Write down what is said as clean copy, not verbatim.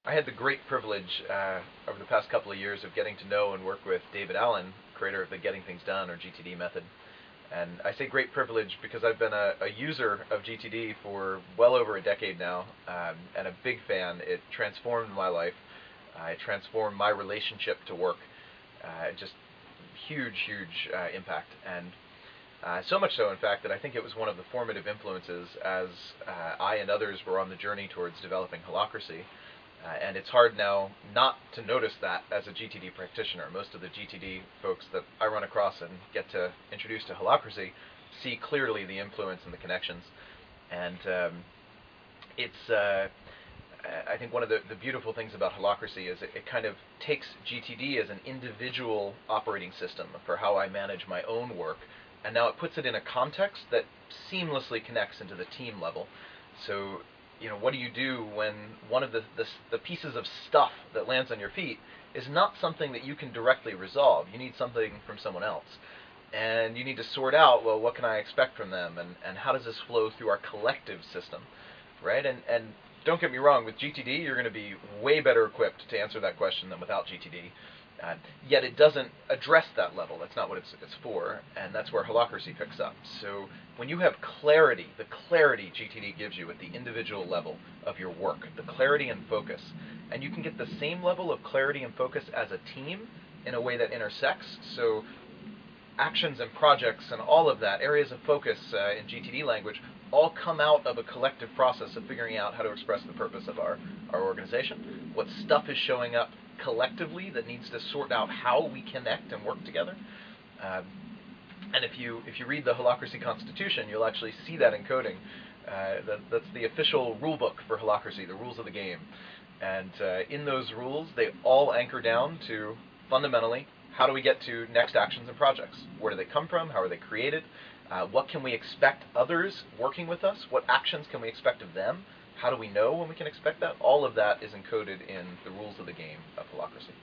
I had the great privilege over the past couple of years of getting to know and work with David Allen, creator of the Getting Things Done, or GTD method. And I say great privilege because I've been a user of GTD for well over a decade now, and a big fan. It transformed my life. It transformed my relationship to work. Just huge impact. And so much so, in fact, that I think it was one of the formative influences as I and others were on the journey towards developing Holacracy. And it's hard now not to notice that as a GTD practitioner. Most of the GTD folks that I run across and get to introduce to Holacracy see clearly the influence and the connections. And I think one of the beautiful things about Holacracy is it kind of takes GTD as an individual operating system for how I manage my own work, and now it puts it in a context that seamlessly connects into the team level. So, what do you do when one of the pieces of stuff that lands on your feet is not something that you can directly resolve? You need something from someone else. And you need to sort out, well, what can I expect from them, and how does this flow through our collective system, right? And don't get me wrong, with GTD, you're going to be way better equipped to answer that question than without GTD. Yet it doesn't address that level. That's not what it's for, and that's where Holacracy picks up. So when you have clarity, the clarity GTD gives you at the individual level of your work, the clarity and focus, and you can get the same level of clarity and focus as a team in a way that intersects. So actions and projects and all of that, areas of focus in GTD language, all come out of a collective process of figuring out how to express the purpose of our organization, what stuff is showing up collectively that needs to sort out how we connect and work together. And if you read the Holacracy Constitution, you'll actually see that encoding. That's the official rulebook for Holacracy, the rules of the game. And in those rules, they all anchor down to, fundamentally, how do we get to next actions and projects? Where do they come from? How are they created? What can we expect others working with us? What actions can we expect of them? How do we know when we can expect that? All of that is encoded in the rules of the game of Holacracy.